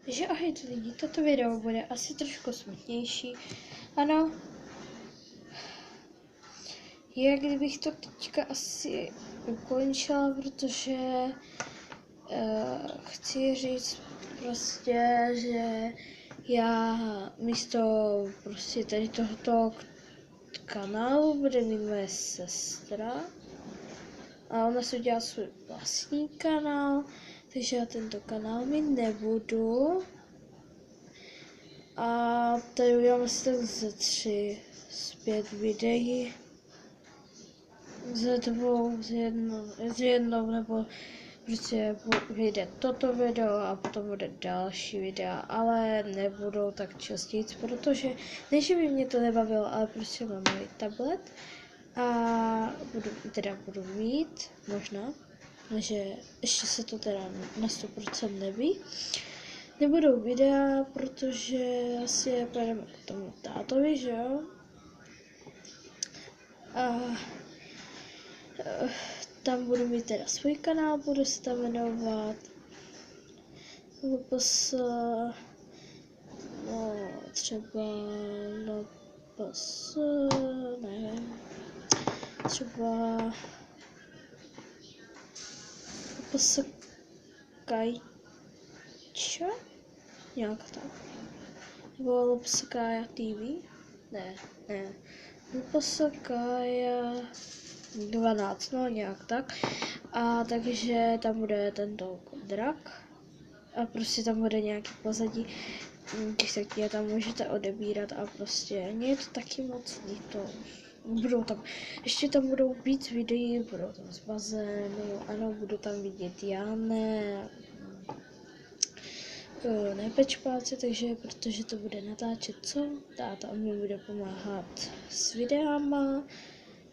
Takže ahoj lidi, toto video bude asi trošku smutnější. Ano, jak kdybych to teďka asi ukončila, protože chci říct prostě, že já místo prostě tady tohoto kanálu bude mít moje sestra a ona si udělá svůj vlastní kanál, takže já tento kanál mít nebudu. A tady udělám asi tak ze 3 z 5 videí. Ze 2, z jednou, nebo prostě vyjde toto video a potom bude další videa, ale nebudou tak častěji, protože ne, že by mě to nebavilo, ale prostě mám můj tablet a budu mít, možná, že ještě se to teda na 100% neví. Nebudou videa, protože asi pojedeme k tomu tátovi, že jo? A tam budu mít teda svůj kanál, budu se tam jmenovat LPS, no třeba LPS, nevím, třeba LPS Kajča, nějak tak, nebo LPS Kaja TV, ne, LPS Kaja 12, no nějak tak. A takže tam bude tento drak a prostě tam bude nějaký pozadí, těch taky tam můžete odebírat a prostě mě je to taky moc líto. Budou tam, ještě tam budou víc videí, budou tam z bazénu, ano, budu tam vidět Jáne, nepečpáci, takže protože to bude natáčet, co? Táta mi bude pomáhat s videama,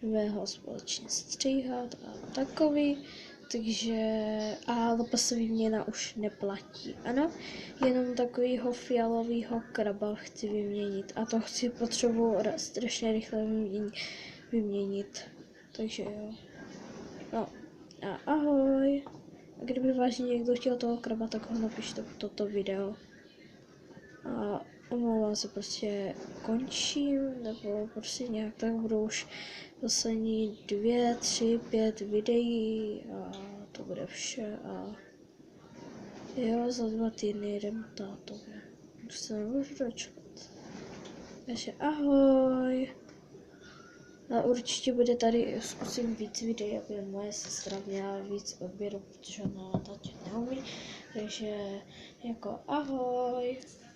budeme ho společně stříhat a takový, takže a LPS výměna už neplatí, ano, jenom takovýho fialového kraba chci vyměnit a to potřebuji strašně rychle vyměnit, takže jo, no a ahoj, a kdyby vážně někdo chtěl toho kraba, tak ho napište pod toto video a omlouvám se, prostě končím, nebo prostě nějak tak budou už poslední 2, 3, 5 videí a to bude vše a jo, za 2 týdny jedem tátovi. Už se nemůžu dočkat. Takže ahoj. A určitě bude tady, zkusím víc videí, aby moje sestra měla víc odběru, protože ona natáčet neumí. Takže jako ahoj.